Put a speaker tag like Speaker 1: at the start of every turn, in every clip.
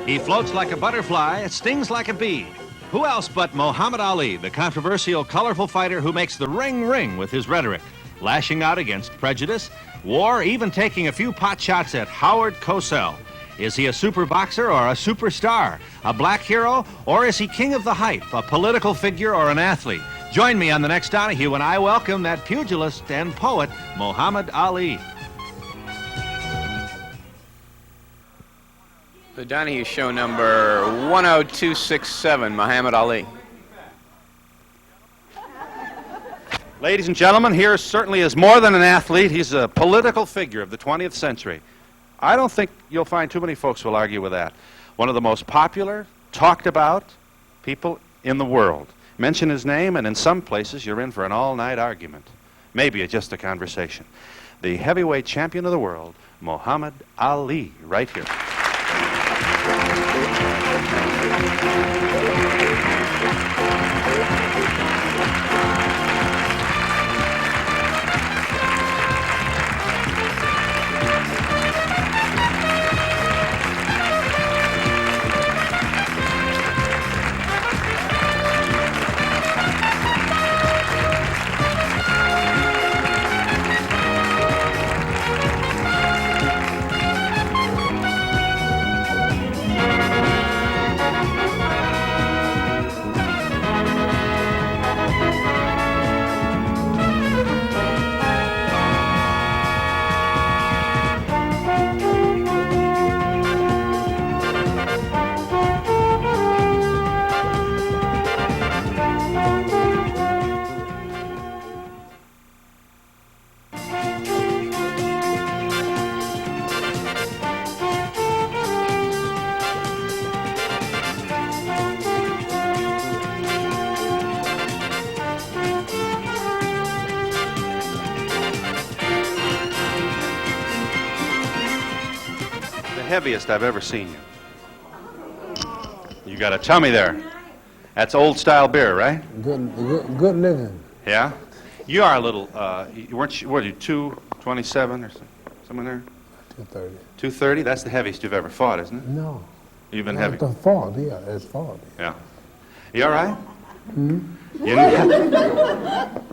Speaker 1: He floats like a butterfly, stings like a bee. Who else but Muhammad Ali, the controversial, colorful fighter who makes the ring ring with his rhetoric, lashing out against prejudice, war, even taking a few pot shots at Howard Cosell. Is he a super boxer or a superstar, a black hero, or is he king of the hype, a political figure or an athlete? Join me on the next Donahue when I welcome that pugilist and poet, Muhammad Ali.
Speaker 2: The Donahue Show number 10267, Muhammad Ali.
Speaker 1: Ladies and gentlemen, here certainly is more than an athlete. He's a political figure of the 20th century. I don't think you'll find too many folks who will argue with that. One of the most popular, talked about people in the world. Mention his name, and in some places you're in for an all-night argument. Maybe just a conversation. The heavyweight champion of the world, Muhammad Ali, right here. Heaviest I've ever seen you. You got a tummy there. That's old style beer, right?
Speaker 3: Good living.
Speaker 1: Yeah? You are a little, weren't you, what are you, 227 or something there?
Speaker 3: 230.
Speaker 1: 230? That's the heaviest you've ever fought, isn't it?
Speaker 3: No.
Speaker 1: You've been heavy?
Speaker 3: The fought, yeah, it's fought.
Speaker 1: Yeah. You all right?
Speaker 3: Hmm?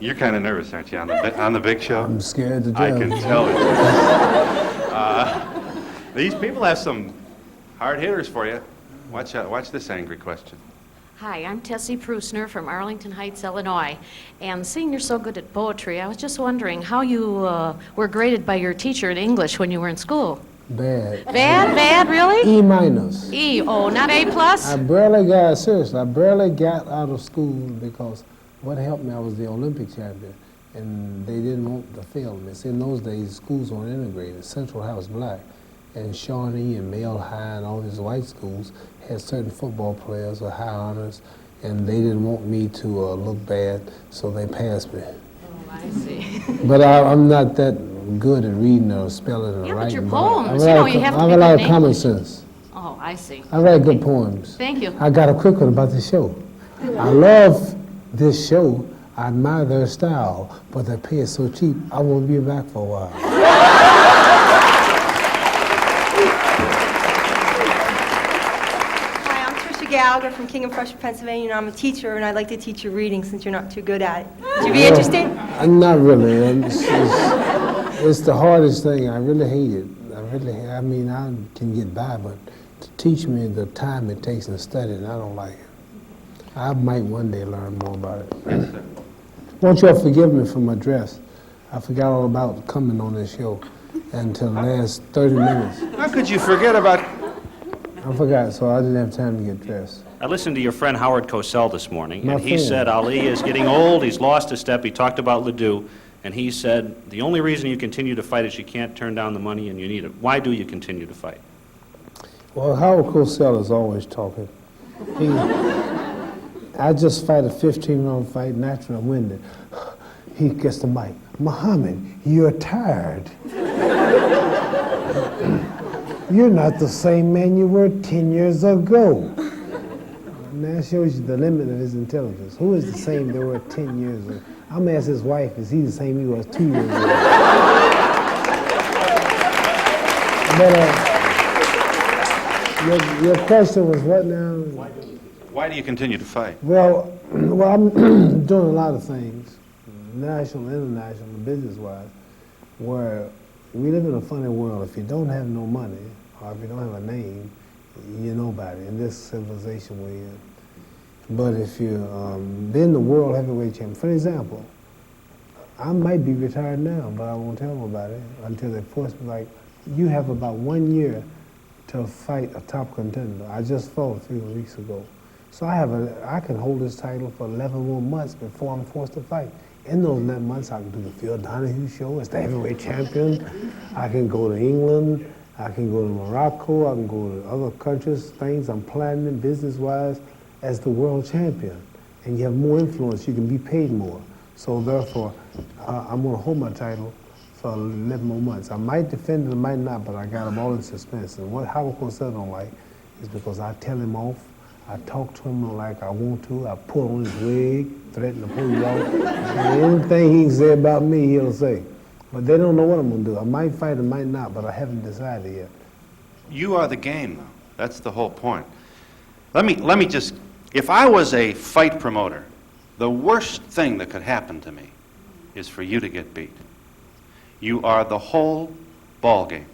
Speaker 1: You're kind of nervous, aren't you, on the big show?
Speaker 3: I'm scared to death.
Speaker 1: I can tell it. These people have some hard hitters for you. Watch this angry question.
Speaker 4: Hi, I'm Tessie Prusner from Arlington Heights, Illinois. And seeing you're so good at poetry, I was just wondering how you were graded by your teacher in English when you were in school.
Speaker 3: Bad.
Speaker 4: Bad, really?
Speaker 3: E minus.
Speaker 4: E, oh, not A plus?
Speaker 3: I barely got out of school because what helped me, I was the Olympic champion. And they didn't want to fail me. See, in those days, schools weren't integrated. Central High was black. And Shawnee and Male High and all these white schools had certain football players with high honors, and they didn't want me to look bad, so they passed me.
Speaker 4: Oh, I see.
Speaker 3: But I'm not that good at reading or spelling or writing.
Speaker 4: But your poems,
Speaker 3: I have a lot of common
Speaker 4: English.
Speaker 3: sense.
Speaker 4: Oh, I see.
Speaker 3: I write good poems.
Speaker 4: Thank you.
Speaker 3: I got a quick one about the show. I love this show. I admire their style, but their pay is so cheap, I won't be back for a while.
Speaker 5: Gallagher from King and Prussia, Pennsylvania, and I'm a teacher, and I'd like to teach you reading since you're not too good at it. Would you be interested?
Speaker 3: Not really. It's the hardest thing. I really hate it. I mean, I can get by, but to teach me the time it takes in studying, I don't like it. I might one day learn more about it. Won't you all forgive me for my dress? I forgot all about coming on this show until the last 30 minutes.
Speaker 1: How could you forget about...
Speaker 3: I forgot, so I didn't have time to get dressed.
Speaker 6: I listened to your friend Howard Cosell this morning,
Speaker 3: My
Speaker 6: and he
Speaker 3: friend.
Speaker 6: said Ali is getting old, he's lost a step, he talked about Ledoux, and he said the only reason you continue to fight is you can't turn down the money and you need it. Why do you continue to fight?
Speaker 3: Well, Howard Cosell is always talking. I just fight a 15-round fight, naturally I'm winded. He gets the mic. Muhammad, you're tired. You're not the same man you were 10 years ago. And that shows you the limit of his intelligence. Who is the same they were 10 years ago? I'm gonna ask his wife, is he the same he was 2 years ago? Your question was what now?
Speaker 1: Why do you continue to fight?
Speaker 3: Well, I'm doing a lot of things, national, international, business-wise, where we live in a funny world. If you don't have no money, or if you don't have a name, you're nobody in this civilization we're in. But if you've been the world heavyweight champion, for example, I might be retired now, but I won't tell them about it until they force me. Like, you have about 1 year to fight a top contender. I just fought a few weeks ago. So I can hold this title for 11 more months before I'm forced to fight. In those 11 months, I can do the Phil Donahue Show as the heavyweight champion. I can go to England. I can go to Morocco. I can go to other countries, things I'm planning business-wise as the world champion. And you have more influence. You can be paid more. So therefore, I'm going to hold my title for 11 more months. I might defend it, I might not, but I got them all in suspense. And what Howard Cosell don't like is because I tell him off, I talk to him like I want to, I pull on his wig, threaten to pull you off. And anything he can say about me, he'll say. But they don't know what I'm going to do. I might fight, I might not, but I haven't decided yet.
Speaker 1: You are the game, though. That's the whole point. Let me just, if I was a fight promoter, the worst thing that could happen to me is for you to get beat. You are the whole ball game.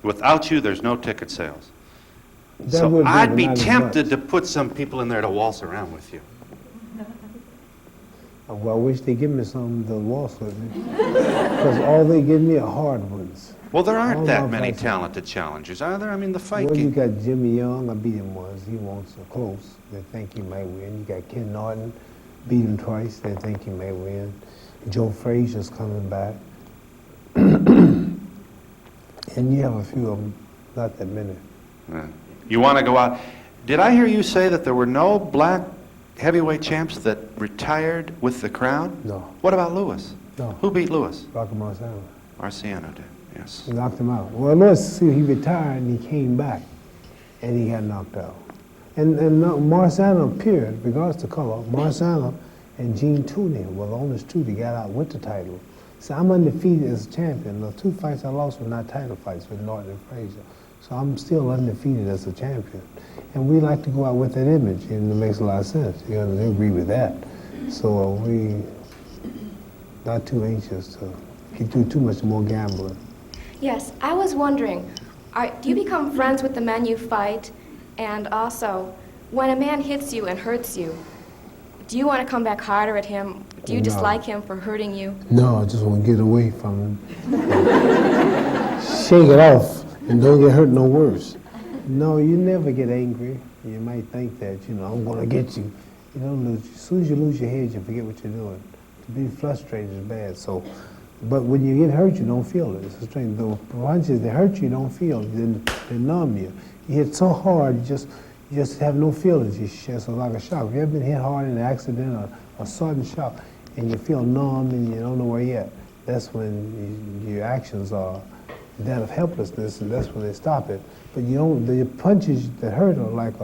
Speaker 1: Without you, there's no ticket sales. So I'd be tempted to put some people in there to waltz around with you.
Speaker 3: Well, I wish they'd give me some to waltz with me, because all they give me are hard ones.
Speaker 1: Well, there aren't that many talented challengers, are there? I mean, the fight
Speaker 3: Well, you
Speaker 1: game.
Speaker 3: got Jimmy Young, I beat him once, he wants so close, they think he might win. You got Ken Norton, beat him twice, they think he may win. Joe Frazier's coming back. And you have a few of them, not that many.
Speaker 1: Yeah. You want to go out. Did I hear you say that there were no black heavyweight champs that retired with the crown?
Speaker 3: No.
Speaker 1: What about Lewis?
Speaker 3: No.
Speaker 1: Who beat Lewis?
Speaker 3: Rocky Marciano.
Speaker 1: Marciano did, yes.
Speaker 3: He knocked him out. Well, Lewis, see, he retired and he came back, and he got knocked out. And Marciano appeared, regards to color, Marciano and Gene Tooney were the only two that got out with the title. So I'm undefeated as a champion. The 2 fights I lost were not title fights with Norton and Frazier. So I'm still undefeated as a champion. And we like to go out with that image, and it makes a lot of sense. You know, they agree with that. So we not too anxious to do too much more gambling.
Speaker 7: Yes, I was wondering, do you become friends with the men you fight? And also, when a man hits you and hurts you, do you want to come back harder at him? Do you dislike him for hurting you?
Speaker 3: No, I just want to get away from him. Shake it off and don't get hurt no worse. No, you never get angry. You might think that, you know, I'm going to get you. You don't lose. As soon as you lose your head, you forget what you're doing. To be frustrated is bad. So, but when you get hurt, you don't feel it. It's a strange. The punches that hurt you don't feel. They numb you. You hit so hard, you just have no feelings. It's just like a shock. Have you ever been hit hard in an accident or a sudden shock, and you feel numb and you don't know where you're at? That's when your actions are that of helplessness, and that's when they stop it. But you don't. The punches that hurt are like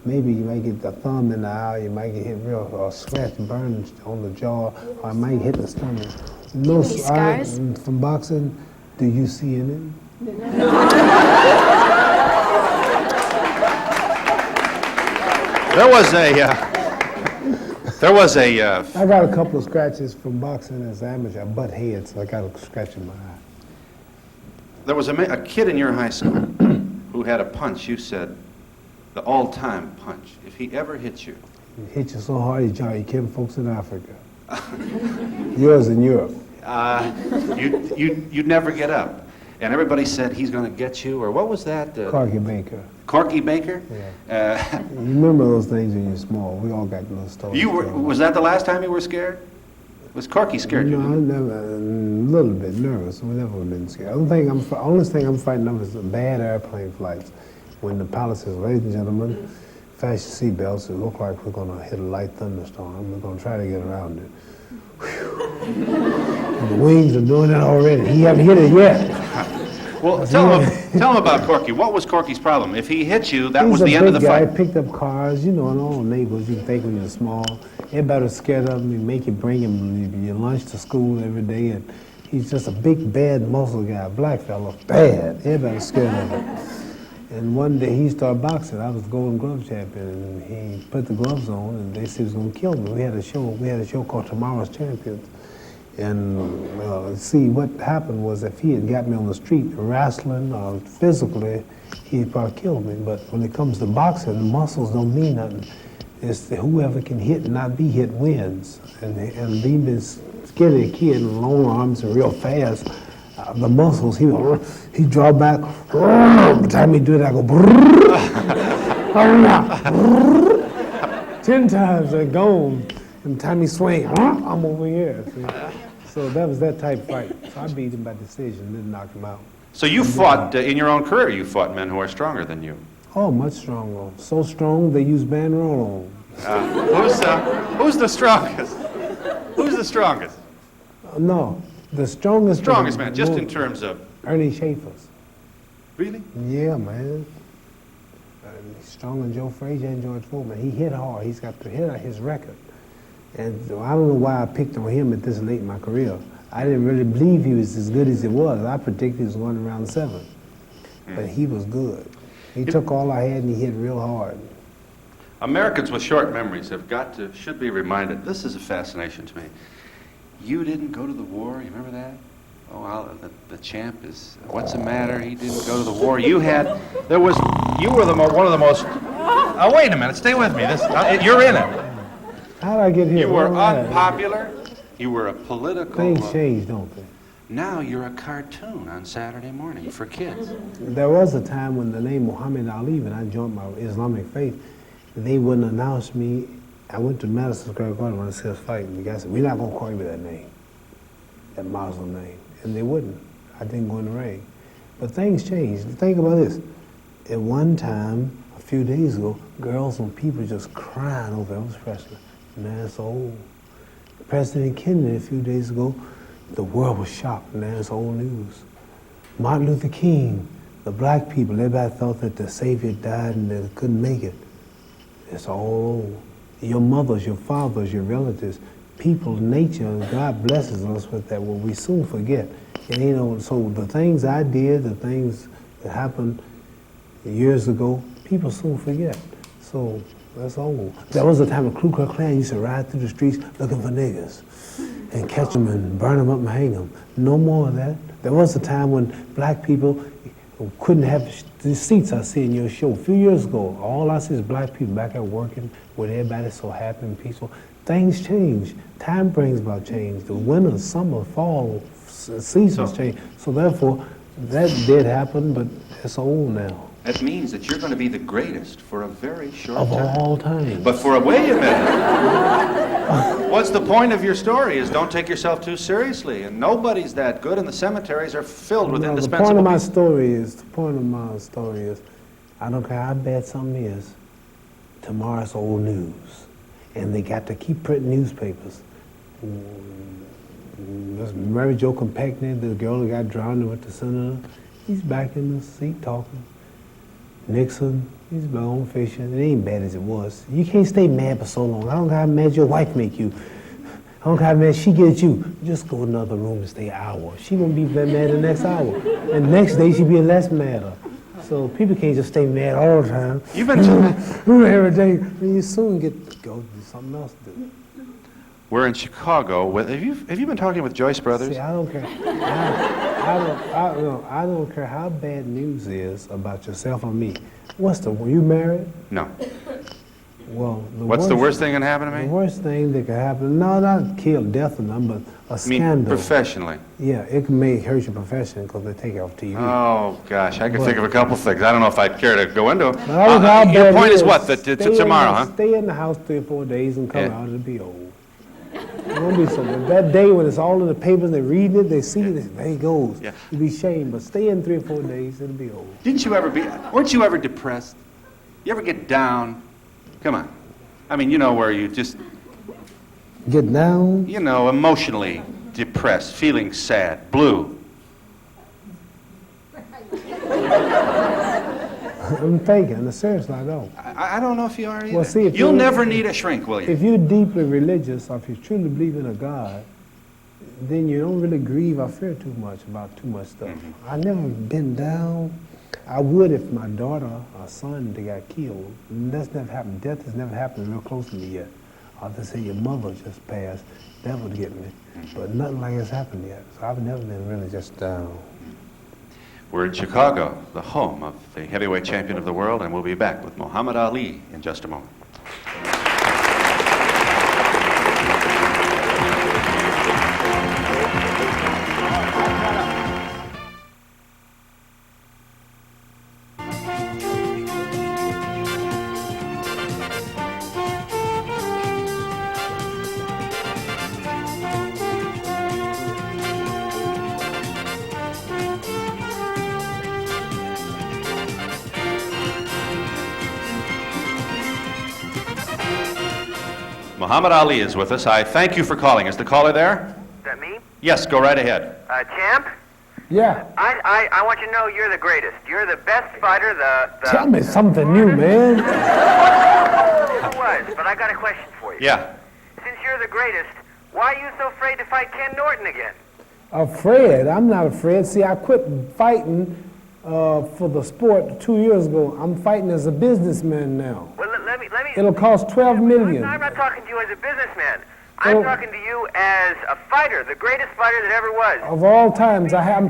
Speaker 3: maybe you might get the thumb in the eye, you might get hit real or scratch and burn on the jaw, or I might hit the stomach. No scars from boxing. Do you see any?
Speaker 1: There was a.
Speaker 3: I got a couple of scratches from boxing as an amateur. I butt heads, so I got a scratch in my eye.
Speaker 1: There was a kid in your high school who had a punch. You said the all-time punch. If he ever hit you,
Speaker 3: he hit you so hard, he killed folks in Africa. Yours in Europe.
Speaker 1: You'd never get up. And everybody said he's going to get you, or what was that?
Speaker 3: Corky Baker.
Speaker 1: Corky Baker?
Speaker 3: Yeah. You remember those things when you're small. We all got those stories.
Speaker 1: Was that the last time you were scared? Was Corky scared you?
Speaker 3: No, I never, a little bit nervous. We've never been scared. The only thing I'm frightened of is the bad airplane flights. When the pilot says, ladies and gentlemen, fasten your seatbelts. It looks like we're going to hit a light thunderstorm. We're going to try to get around it. The wings are doing it already. He hasn't hit it yet.
Speaker 1: Well, tell him about Corky. What was Corky's problem? If he hit you, that was the end of the fight.
Speaker 3: He picked up cars, you know, in all neighborhoods. You think when you're small, everybody was scared of him. You make you bring him your lunch to school every day, and he's just a big, bad muscle guy, black fella, bad. Everybody was scared of him. And one day he started boxing. I was the Golden Glove champion, and he put the gloves on, and they said he was going to kill me. We had a show called Tomorrow's Champions. And see, what happened was if he had got me on the street wrestling or physically, he'd probably killed me. But when it comes to boxing, muscles don't mean nothing. It's whoever can hit and not be hit wins. And being this skinny kid, long arms and real fast, the muscles, he draw back. By the time he do it, I go, 10 times and gone. And the time he swing, I'm over here. See? So that was that type of fight. So I beat him by decision, didn't knock him out.
Speaker 8: So you fought, in your own career, you fought men who are stronger than you.
Speaker 3: Oh, much stronger. So strong, they use band roll on.
Speaker 8: Who's the strongest? Who's the strongest?
Speaker 3: No, the strongest.
Speaker 8: Strongest man, just in terms of...
Speaker 3: Ernie Shavers.
Speaker 8: Really?
Speaker 3: Yeah, man. He's stronger than Joe Frazier and George Foreman. He hit hard. He's got to hit his record. And I don't know why I picked on him at this late in my career. I didn't really believe he was as good as he was. I predicted he was going around 7. But he was good. He took all I had and he hit real hard.
Speaker 8: Americans with short memories should be reminded, this is a fascination to me. You didn't go to the war, you remember that? Oh, well, the champ is, what's the matter? He didn't go to the war. You were one of the most, oh, wait a minute, stay with me. You're in it.
Speaker 3: How did I get here?
Speaker 8: You were unpopular. You were a political...
Speaker 3: Things change, don't they?
Speaker 8: Now you're a cartoon on Saturday morning for kids.
Speaker 3: There was a time when the name Muhammad Ali, when I joined my Islamic faith, they wouldn't announce me. I went to Madison Square Garden when I said fighting. The guy said, we're not going to call you by that name, that Muslim name. And they wouldn't. I didn't go in the ring. But things changed. Think about this. At one time, a few days ago, girls and people just crying over Elvis Presley. Man, it's old. President Kennedy a few days ago, the world was shocked. Man, it's old news. Martin Luther King, the black people, everybody thought that the Savior died and they couldn't make it. It's all old. Your mothers, your fathers, your relatives, people, nature, God blesses us with that, what we soon forget. And so the things I did, the things that happened years ago, people soon forget. So that's old. There was a time the Ku Klux Klan used to ride through the streets looking for niggas and catch them and burn them up and hang them. No more of that. There was a time when black people couldn't have the seats I see in your show. A few years ago, all I see is black people back at working with everybody so happy and peaceful. Things change. Time brings about change. The winter, summer, fall, seasons change. So therefore, that did happen, but it's old now.
Speaker 8: That means that you're going to be the greatest for a very short
Speaker 3: Of
Speaker 8: time.
Speaker 3: all time.
Speaker 8: But wait a minute. What's the point of your story is don't take yourself too seriously. And nobody's that good, and the cemeteries are filled with indispensable
Speaker 3: The point of my
Speaker 8: people.
Speaker 3: story is, I don't care how bad something is, tomorrow's old news. And they got to keep printing newspapers. Mary Jo Compagnie, the girl that got drowned with the senator, he's back in the seat talking. Nixon, he's blown fishing. It ain't bad as it was. You can't stay mad for so long. I don't care how mad your wife make you. I don't care how mad she gets you. Just go in another room and stay an hour. She won't be that mad the next hour. And the next day she'll be less madder. So people can't just stay mad all the time.
Speaker 8: You've been
Speaker 3: every day. And you soon get to go do something else to do.
Speaker 8: We're in Chicago. Have you been talking with Joyce Brothers?
Speaker 3: See, I don't care. I don't care how bad news is about yourself or me. Were you married?
Speaker 8: No.
Speaker 3: Well,
Speaker 8: What's the worst thing that can happen to me?
Speaker 3: The worst thing that can happen, no, not kill, death or nothing, but a scandal.
Speaker 8: I mean, professionally.
Speaker 3: Yeah, it may hurt your profession because they take it off TV.
Speaker 8: Oh, gosh, I could think of a couple things. I don't know if I'd care to go into them.
Speaker 3: Your
Speaker 8: point is what? That it's tomorrow, huh?
Speaker 3: Stay in the house 3 or 4 days and come out, it'll be old. It won't be so bad. That day when it's all in the papers, they're reading it, they see it, there he goes.
Speaker 8: Yeah.
Speaker 3: You'll be ashamed, but stay in 3 or 4 days, it'll be old.
Speaker 8: Weren't you ever depressed? You ever get down? Come on. I mean, where you just...
Speaker 3: Get down?
Speaker 8: Emotionally depressed, feeling sad, blue.
Speaker 3: I'm thinking, seriously, I don't.
Speaker 8: I don't know if you are either.
Speaker 3: Well, see,
Speaker 8: You'll never need a shrink, will you?
Speaker 3: If you're deeply religious, or if you truly believe in a God, then you don't really grieve or fear too much about too much stuff. I've never been down. I would if my daughter or son they got killed. That's never happened. Death has never happened real close to me yet. I'll just say your mother just passed. That would get me. But nothing like it's happened yet. So I've never been really just down.
Speaker 8: We're in Chicago, the home of the heavyweight champion of the world, and we'll be back with Muhammad Ali in just a moment. Muhammad Ali is with us. I thank you for calling. Is the caller there?
Speaker 9: Is that me?
Speaker 8: Yes, go right ahead.
Speaker 9: Champ?
Speaker 3: Yeah.
Speaker 9: I want you to know you're the greatest. You're the best fighter, the
Speaker 3: Tell me something new, man.
Speaker 9: It was, but I got a question for you.
Speaker 8: Yeah.
Speaker 9: Since you're the greatest, why are you so afraid to fight Ken Norton again?
Speaker 3: Afraid? I'm not afraid. See, I quit fighting for the sport 2 years ago. I'm fighting as a businessman now.
Speaker 9: Well, let me.
Speaker 3: It'll cost $12 million.
Speaker 9: I'm not talking to you as a businessman. I'm talking to you as a fighter, the greatest fighter that ever was.
Speaker 3: Of all times, I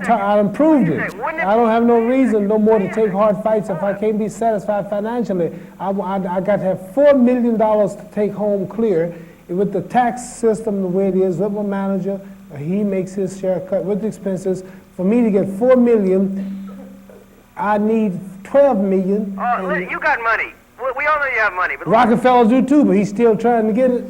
Speaker 3: improved it. I don't have no reason no more to take hard fights if I can't be satisfied financially. I got to have $4 million to take home clear. With the tax system the way it is, with my manager, he makes his share cut with the expenses. For me to get $4 million, I need $12 million.
Speaker 9: Oh, you got money. We all know you have money. But
Speaker 3: Rockefeller do too, but he's still trying to get it.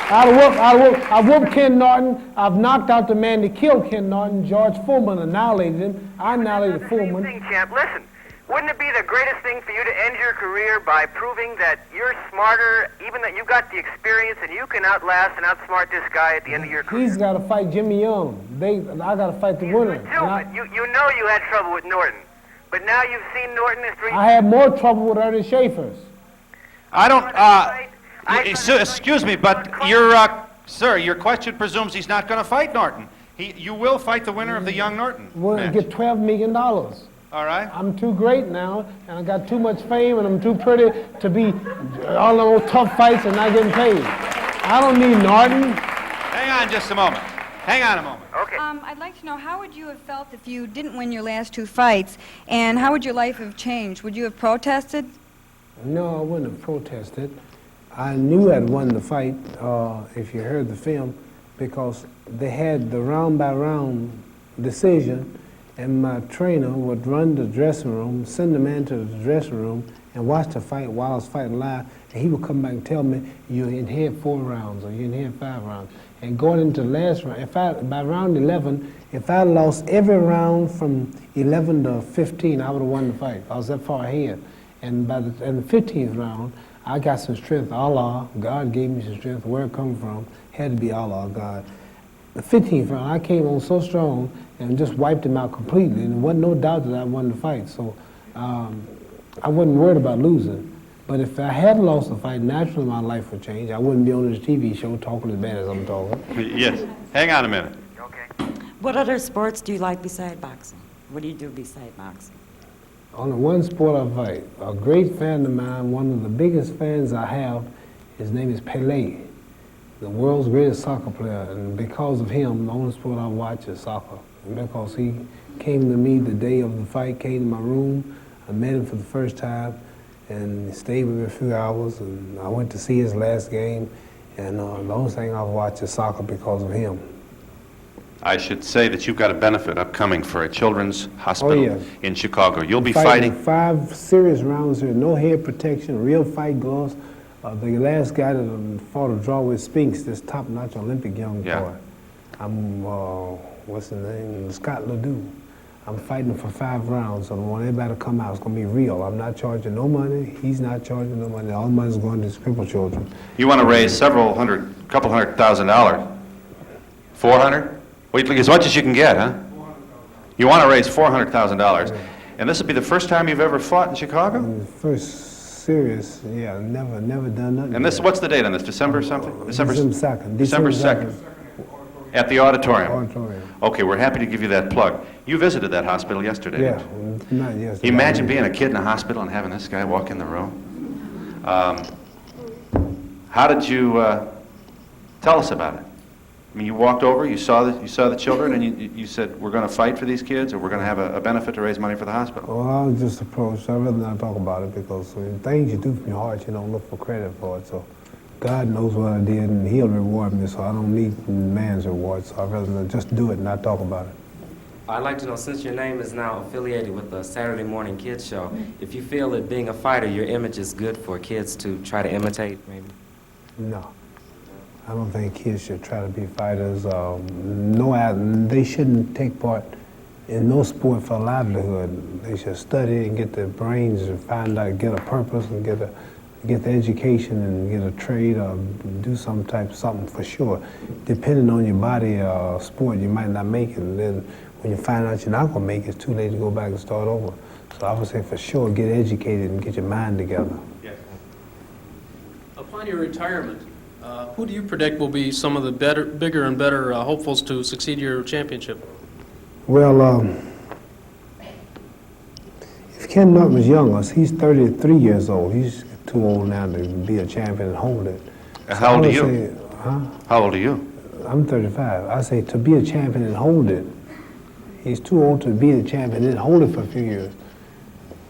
Speaker 3: I've whooped Ken Norton. I've knocked out the man that killed Ken Norton. George Foreman annihilated him. I annihilated Foreman.
Speaker 9: Champ, listen. Wouldn't it be the greatest thing for you to end your career by proving that you're smarter, even that you've got the experience and you can outlast and outsmart this guy at the end of your career?
Speaker 3: He's got to fight Jimmy Young. I got to fight the winner.
Speaker 9: You know you had trouble with Norton, but now you've seen Norton as 3.
Speaker 3: I had more trouble with Ernie Shavers.
Speaker 8: I don't, excuse me, but sir, your question presumes he's not going to fight Norton. You will fight the winner of the Young Norton
Speaker 3: We'll get $12 million.
Speaker 8: All right.
Speaker 3: I'm too great now, and I got too much fame, and I'm too pretty to be all those tough fights and not getting paid. I don't need Norton.
Speaker 8: Hang on just a moment. Hang on a moment.
Speaker 9: Okay.
Speaker 10: I'd like to know, how would you have felt if you didn't win your last 2 fights, and how would your life have changed? Would you have protested?
Speaker 3: No, I wouldn't have protested. I knew I'd won the fight, if you heard the film, because they had the round-by-round decision, and my trainer would run the dressing room, send the man to the dressing room, and watch the fight while I was fighting live, and he would come back and tell me, you're in here 4 rounds, or you're in here 5 rounds. And going into the last round, by round 11, if I lost every round from 11 to 15, I would have won the fight. I was that far ahead. And by the 15th round, I got some strength. Allah, God gave me some strength. Where it come from had to be Allah, God. The 15th round, I came on so strong and just wiped him out completely. And there wasn't no doubt that I won the fight. So I wasn't worried about losing. But if I had lost the fight, naturally my life would change. I wouldn't be on this TV show talking as bad as I'm talking.
Speaker 8: Yes. Hang on a minute.
Speaker 9: Okay.
Speaker 11: What other sports do you like beside boxing? What do you do beside boxing?
Speaker 3: Only one sport I fight. A great fan of mine, one of the biggest fans I have, his name is Pelé, the world's greatest soccer player. And because of him, the only sport I watch is soccer. And because he came to me the day of the fight, came to my room, I met him for the first time, and he stayed with me a few hours, and I went to see his last game, and the only thing I watch is soccer because of him.
Speaker 8: I should say that you've got a benefit upcoming for a children's hospital in Chicago. You'll be fighting
Speaker 3: 5 serious rounds here, no head protection, real fight gloves. The last guy that fought a draw with Spinks, this top-notch Olympic young boy. I'm, what's his name? Scott Ledoux. I'm fighting for 5 rounds, so I want everybody to come out. It's going to be real. I'm not charging no money. He's not charging no money. All the money's going to these crippled children.
Speaker 8: You want to raise couple $100,000. 400? Wait, as much as you can get, huh? You want to raise $400,000. And this will be the first time you've ever fought in Chicago?
Speaker 3: First serious, yeah, never done nothing.
Speaker 8: And this, what's the date on this? December something?
Speaker 3: December 2nd.
Speaker 8: December 2nd. At the auditorium?
Speaker 3: Auditorium.
Speaker 8: Okay, we're happy to give you that plug. You visited that hospital yesterday,
Speaker 3: Yeah,
Speaker 8: didn't you?
Speaker 3: not yesterday.
Speaker 8: Imagine being a kid in a hospital and having this guy walk in the room. How did you tell us about it? I mean, you walked over, you saw the children, and you said, we're going to fight for these kids, or we're going to have a benefit to raise money for the hospital.
Speaker 3: Well, I was just approached. I'd rather not talk about it because things you do from your heart, you don't look for credit for it. So God knows what I did, and He'll reward me, so I don't need man's reward. So I'd rather not just do it and not talk about it.
Speaker 12: I'd like to know, since your name is now affiliated with the Saturday Morning Kids Show, if you feel that being a fighter, your image is good for kids to try to imitate, maybe?
Speaker 3: No. I don't think kids should try to be fighters. No, they shouldn't take part in no sport for a livelihood. They should study and get their brains and find out, get a purpose and get the education and get a trade or do something for sure. Depending on your body or sport, you might not make it. And then when you find out you're not going to make it, it's too late to go back and start over. So I would say for sure, get educated and get your mind together.
Speaker 13: Yes. Upon your retirement, who do you predict will be some of the bigger and better hopefuls to succeed your championship?
Speaker 3: Well, if Ken Norton was younger, he's 33 years old. He's too old now to be a champion and hold it.
Speaker 8: How old are you?
Speaker 3: Say, huh?
Speaker 8: How old are you?
Speaker 3: I'm 35. I say to be a champion and hold it. He's too old to be the champion and hold it for a few years.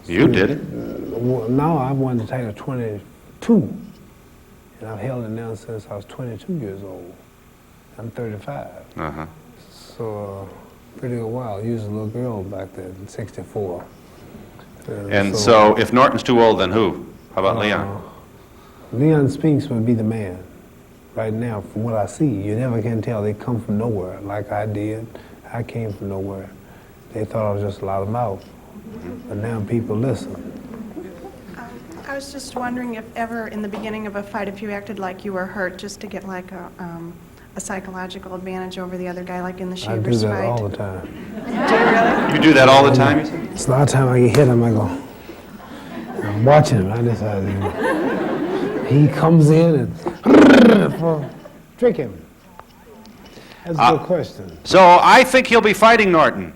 Speaker 8: You did it.
Speaker 3: Now I won the title 22. And I've held it now since I was 22 years old. I'm 35.
Speaker 8: Uh-huh.
Speaker 3: So, pretty good while. You was a little girl back then, 64.
Speaker 8: And so if Norton's too old, then who? How about Leon?
Speaker 3: Leon Spinks would be the man. Right now, from what I see, you never can tell. They come from nowhere, like I did. I came from nowhere. They thought I was just a loudmouth. But now people listen.
Speaker 14: I was just wondering if ever in the beginning of a fight, if you acted like you were hurt just to get like a psychological advantage over the other guy, like in the Shavers fight.
Speaker 3: I do that all the time.
Speaker 14: Do you really?
Speaker 8: You do that all the time, you said?
Speaker 3: It's a lot of time I get hit, I'm watching him. I decide he comes in and trick him. That's a good question.
Speaker 8: So I think he'll be fighting Norton.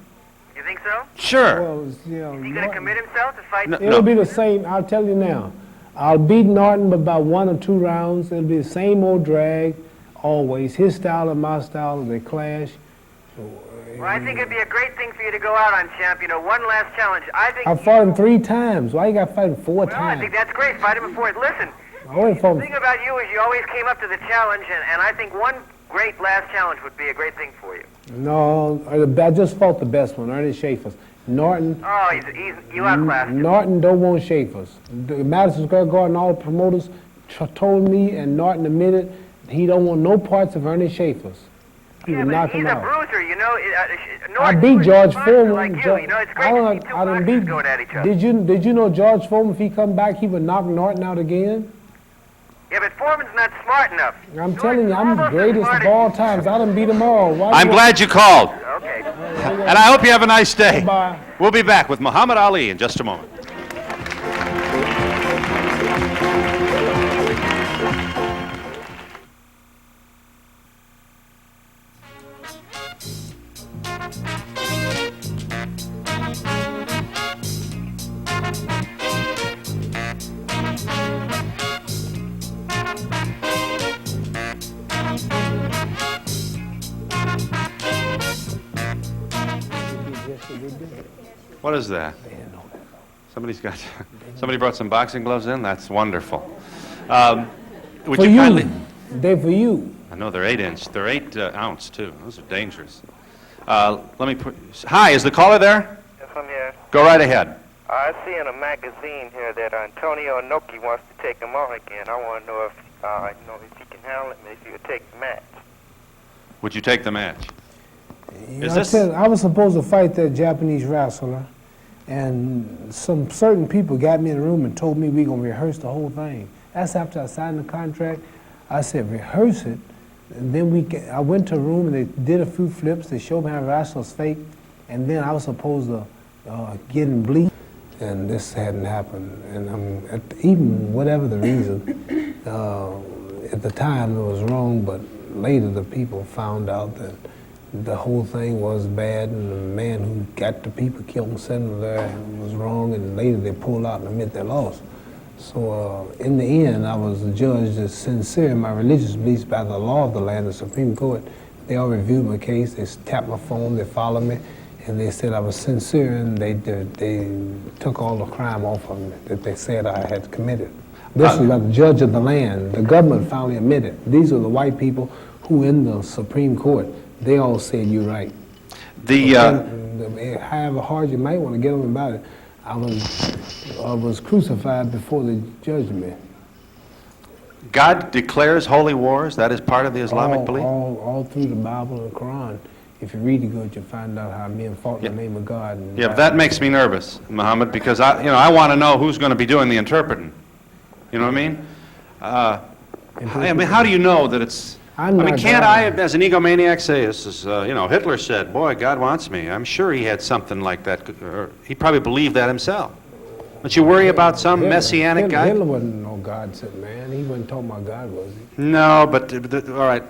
Speaker 9: You think so?
Speaker 8: Sure.
Speaker 3: Well, you know,
Speaker 9: Is he going to commit himself to fight?
Speaker 3: It'll be the same. I'll tell you now. I'll beat Norton by about 1 or 2 rounds. It'll be the same old drag, always. His style and my style, they clash.
Speaker 9: Well, I think it'd be a great thing for you to go out on, champ. You know, one last challenge.
Speaker 3: I fought him 3 times. Why you got to fight him 4 times?
Speaker 9: I think that's great. Fight him before it. Listen,
Speaker 3: the
Speaker 9: thing about you is you always came up to the challenge, and I think one great last challenge would be a great thing for you.
Speaker 3: No, I just fought the best one, Ernie Shavers. Norton.
Speaker 9: Oh, you outclassed him.
Speaker 3: Norton don't want Shavers. The Madison Square Garden, all the promoters told me, and Norton admitted he don't want no parts of Ernie Shavers. He would knock him out.
Speaker 9: He's a bruiser, you know.
Speaker 3: I beat George Foreman.
Speaker 9: Like you know, it's great to see two boxers going at each other.
Speaker 3: Did you know George Foreman, if he come back, he would knock Norton out again?
Speaker 9: Yeah, but Foreman's not smart enough.
Speaker 3: I'm telling you, I'm the greatest of all times. I done beat them all.
Speaker 8: I'm glad you called.
Speaker 9: Okay.
Speaker 8: And I hope you have a nice day.
Speaker 3: Bye.
Speaker 8: We'll be back with Muhammad Ali in just a moment. What is that? Somebody brought some boxing gloves in? That's wonderful. Would you kindly...
Speaker 3: They're for you.
Speaker 8: I know they're 8-inch. They're 8-ounce, too. Those are dangerous. Let me put... Hi, is the caller there?
Speaker 15: Yes, I'm here.
Speaker 8: Go right ahead.
Speaker 15: I see in a magazine here that Antonio Inoki wants to take him on again. I want to know if if he can handle him, if he would take the match.
Speaker 8: Would you take the match?
Speaker 3: I was supposed to fight that Japanese wrestler, and some certain people got me in the room and told me we going to rehearse the whole thing. That's after I signed the contract. I said, rehearse it. And then I went to a room and they did a few flips. They showed me how wrestlers fake. And then I was supposed to get in bleed. And this hadn't happened. And even whatever the reason, at the time it was wrong, but later the people found out that the whole thing was bad, and the man who got the people killed and sent them there was wrong, and later they pulled out and admit their loss. So in the end, I was judged as sincere in my religious beliefs by the law of the land, the Supreme Court. They all reviewed my case, they tapped my phone, they followed me, and they said I was sincere, and they took all the crime off of me that they said I had committed. This was by the judge of the land. The government finally admitted. These are the white people who in the Supreme Court, they all said you're right. However hard you might want to get them about it, I was crucified before they judged me.
Speaker 8: God declares holy wars. That is part of the Islamic belief?
Speaker 3: All through the Bible and the Quran. If you read it good, you'll find out how men fought in the name of God.
Speaker 8: Yeah, that makes me nervous, Muhammad, because I want to know who's going to be doing the interpreting. You know what I mean? How do you know that it's... can't I, as an egomaniac, say, this is, Hitler said, boy, God wants me. I'm sure he had something like that. Or he probably believed that himself. Don't you worry about some messianic guy?
Speaker 3: Hitler wasn't no God-sent man. He wasn't talking about God, was he?
Speaker 8: No, but, all right,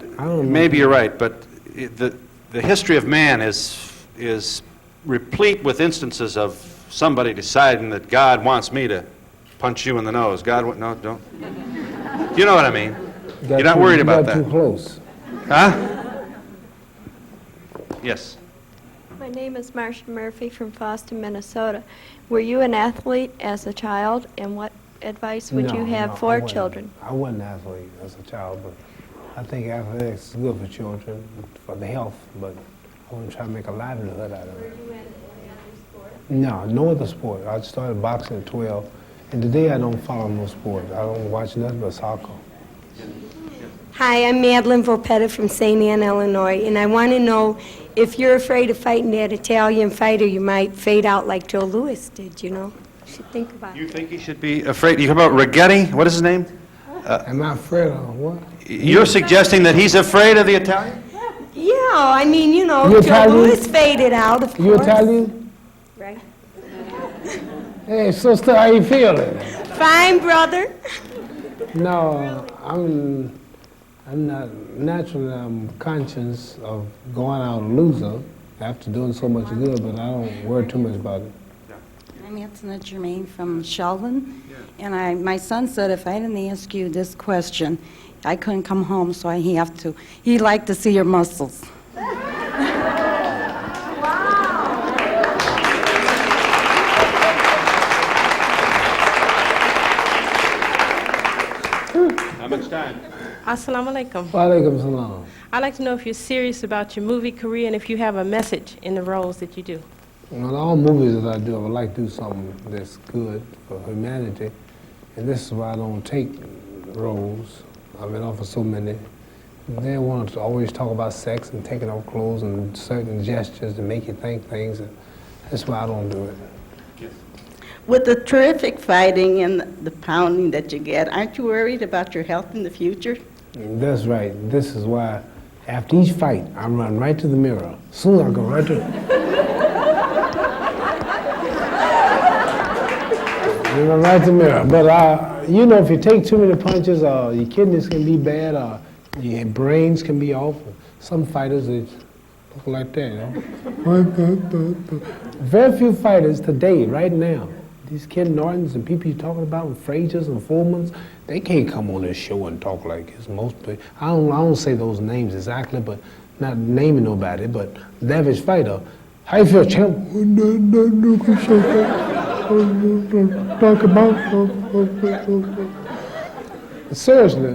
Speaker 8: maybe you're right, but the history of man is replete with instances of somebody deciding that God wants me to punch you in the nose. No, don't. You know what I mean? You're not worried about that.
Speaker 3: You got too close.
Speaker 8: Huh? Yes.
Speaker 16: My name is Marcia Murphy from Boston, Minnesota. Were you an athlete as a child, and what advice would you have for children?
Speaker 3: I wasn't an athlete as a child, but I think athletics is good for children, for the health, but I want to try to make a livelihood out of it.
Speaker 16: Were you in any other sport?
Speaker 3: No other sport. I started boxing at 12, and today I don't follow no sport. I don't watch nothing but soccer.
Speaker 17: Hi, I'm Madeline Volpetta from St. Anne, Illinois, and I want to know if you're afraid of fighting that Italian fighter, you might fade out like Joe Louis did, you know? You should think about it.
Speaker 8: You think he should be afraid? You talk about Rigetti? What is his name?
Speaker 3: Am I afraid of what?
Speaker 8: You're suggesting that he's afraid of the Italian?
Speaker 17: Yeah, I mean, Joe Louis faded out, of course.
Speaker 3: You Italian?
Speaker 17: Right.
Speaker 3: Hey, sister, how you feeling?
Speaker 17: Fine, brother.
Speaker 3: No, I'm not naturally. I'm conscious of going out a loser after doing so much good, but I don't worry too much about it.
Speaker 18: I'm Antoinette Germain from Sheldon, and my son said if I didn't ask you this question, I couldn't come home, so he'd like to see your muscles.
Speaker 8: How much time?
Speaker 19: Assalamu alaikum.
Speaker 3: Wa alaikum salam.
Speaker 19: I'd like to know if you're serious about your movie career and if you have a message in the roles that you do.
Speaker 3: Well, all movies that I do, I would like to do something that's good for humanity, and this is why I don't take roles. I've been offered so many. They want to always talk about sex and taking off clothes and certain gestures to make you think things, and that's why I don't do it.
Speaker 20: With the terrific fighting and the pounding that you get, aren't you worried about your health in the future?
Speaker 3: That's right. This is why after each fight, I run right to the mirror. Soon I go right to right to the mirror. But if you take too many punches, your kidneys can be bad, or your brains can be off. Some fighters, they look like that, Very few fighters today, right now, these Ken Nortons and people you're talking about, and Frazier's and Foreman's, they can't come on this show and talk like this. I don't say those names exactly, but not naming nobody, but the average fighter, how you feel, champ? Talk about. Seriously,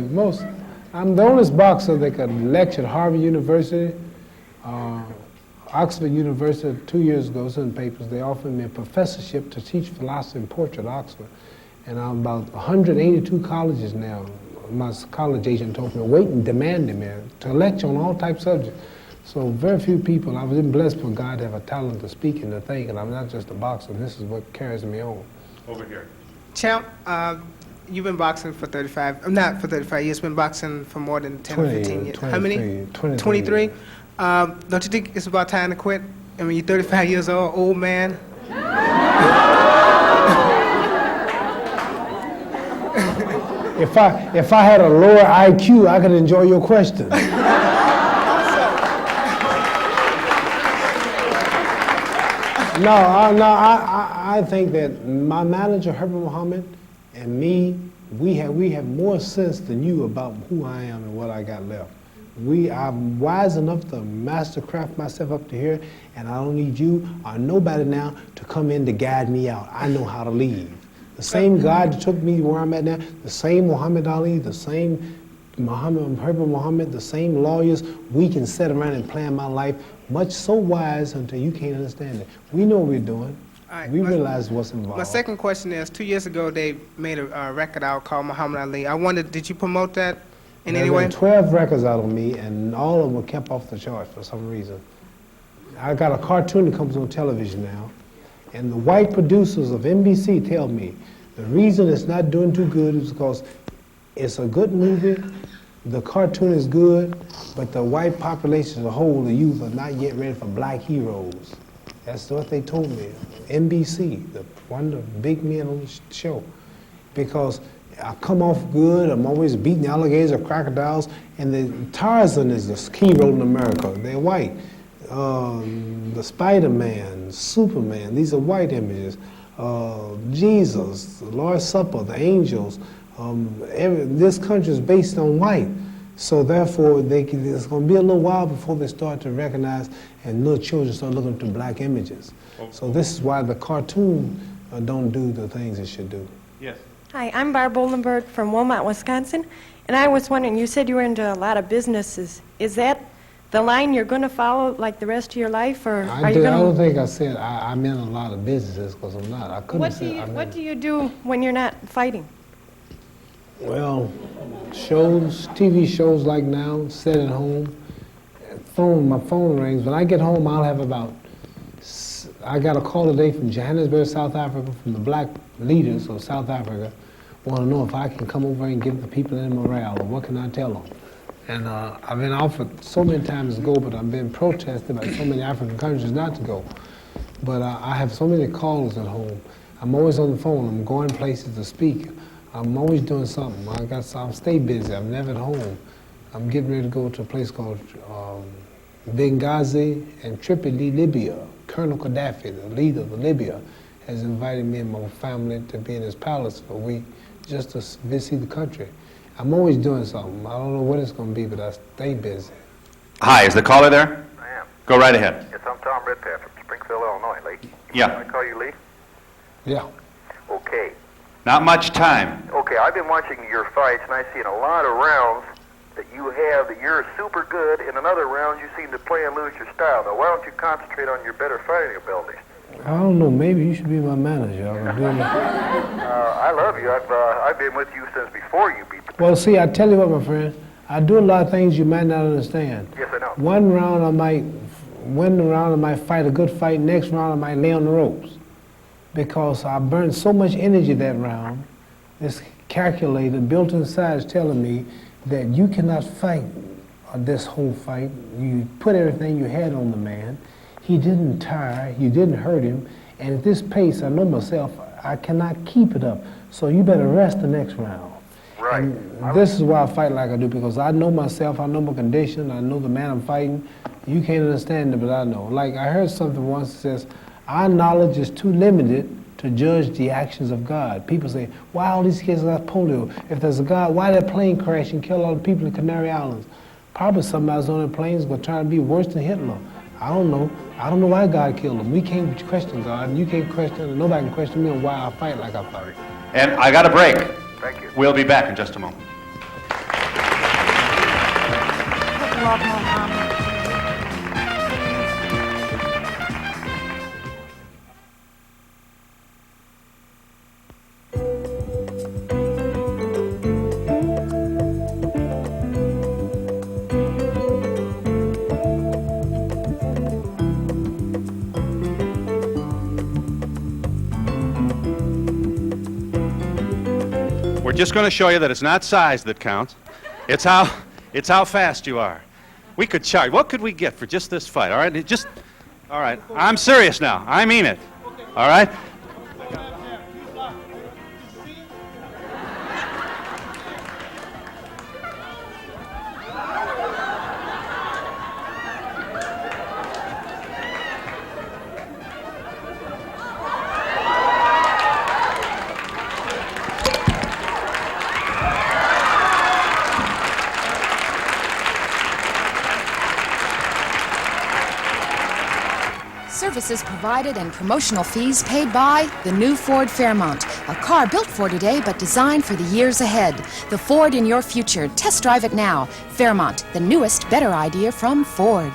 Speaker 3: I'm the only boxer that could lecture at Harvard University, Oxford University 2 years ago, in papers, they offered me a professorship to teach philosophy and portrait at Oxford. And I'm about 182 colleges now. My college agent told me, waiting, demanding me to lecture on all types of subjects. So very few people, I've been blessed for God to have a talent to speak and to think, and I'm not just a boxer. This is what carries me on.
Speaker 8: Over here.
Speaker 21: Champ, you've been boxing for 35 years, been boxing for more than 10 or 15 years. How many? 23. Don't you think it's about time to quit? I mean, you're 35 years old man.
Speaker 3: If I had a lower IQ, I could enjoy your question. I think that my manager, Herbert Muhammad, and me, we have more sense than you about who I am and what I got left. I'm wise enough to mastercraft myself up to here, and I don't need you or nobody now to come in to guide me out. I know how to leave. The same God that took me where I'm at now, the same Muhammad Ali, the same Herbert Muhammad, the same lawyers, we can sit around and plan my life, much so wise until you can't understand it. We know what we're doing.
Speaker 21: Right,
Speaker 3: we realize what's involved.
Speaker 21: My second question is, 2 years ago they made a record out called Muhammad Ali. I wondered, did you promote that in any way?
Speaker 3: There were 12 records out on me, and all of them were kept off the charts for some reason. I got a cartoon that comes on television now, and the white producers of NBC tell me the reason it's not doing too good is because it's a good movie, the cartoon is good, but the white population as a whole, the youth, are not yet ready for black heroes. That's what they told me. NBC, one of the big men on the show. Because I come off good, I'm always beating alligators or crocodiles, and the Tarzan is the hero in America. They're white. The Spider-Man, Superman, these are white images. Jesus, the Lord's Supper, the angels. This country is based on white. So therefore, it's going to be a little while before they start to recognize and little children start looking to black images. So this is why the cartoon don't do the things it should do.
Speaker 6: Yes.
Speaker 2: Hi, I'm Barb Oldenburg from Wilmot, Wisconsin, and I was wondering, you said you were into a lot of businesses. Is that the line you're going to follow like the rest of your life, or are you going to...
Speaker 3: I don't think I said I'm in a lot of businesses, because I'm not. I couldn't have said
Speaker 2: What do you do when you're not fighting?
Speaker 3: Well, shows, TV shows like now, sit at home, my phone rings. When I get home, I'll have I got a call today from Johannesburg, South Africa, from the black leaders of South Africa, want to know if I can come over and give the people any morale, or what can I tell them. And I've been offered so many times to go, but I've been protested by so many African countries not to go. But I have so many calls at home. I'm always on the phone. I'm going places to speak. I'm always doing something. I'm stay busy. I'm never at home. I'm getting ready to go to a place called Benghazi and Tripoli, Libya. Colonel Gaddafi, the leader of Libya, has invited me and my family to be in his palace for a week just to visit the country. I'm always doing something. I don't know what it's going to be, but I stay busy.
Speaker 8: Hi, is the caller there?
Speaker 22: I am.
Speaker 8: Go right ahead.
Speaker 22: Yes, I'm Tom Redpath from Springfield, Illinois, Lee.
Speaker 8: Yeah.
Speaker 22: Can I call you Lee?
Speaker 3: Yeah.
Speaker 22: Okay.
Speaker 8: Not much time.
Speaker 22: Okay, I've been watching your fights, and I see in a lot of rounds that you have that you're super good. In another round, you seem to play and lose your style. Now, why don't you concentrate on your better fighting abilities?
Speaker 3: I don't know. Maybe you should be my manager.
Speaker 22: I love you. I've been with you since before you beat the...
Speaker 3: Well, see, I tell you what, my friend. I do a lot of things you might not understand.
Speaker 22: Yes, I know.
Speaker 3: One round I might win the round, I might fight a good fight. Next round I might lay on the ropes. Because I burned so much energy that round. This calculator built inside is telling me that you cannot fight this whole fight. You put everything you had on the man. He didn't tire, you didn't hurt him, and at this pace, I know myself, I cannot keep it up. So you better rest the next round.
Speaker 22: Right.
Speaker 3: And this is why I fight like I do, because I know myself, I know my condition, I know the man I'm fighting. You can't understand it, but I know. Like I heard something once that says, our knowledge is too limited to judge the actions of God. People say, why all these kids got polio? If there's a God, why did that plane crash and kill all the people in Canary Islands? Probably somebody's on the plane is going to try to be worse than Hitler. I don't know. I don't know why God killed him. We can't question God, and you can't question, nobody can question me on why I fight like I fight.
Speaker 8: And I got a break.
Speaker 22: Thank you.
Speaker 8: We'll be back in just a moment. We're just going to show you that it's not size that counts. It's how fast you are. We could charge. What could we get for just this fight? All right, all right. I'm serious now. I mean it. All right.
Speaker 4: services provided and promotional fees paid by the new Ford Fairmont, a car built for today but designed for the years ahead. The Ford in your future. Test drive it now. Fairmont, the newest, better idea from Ford.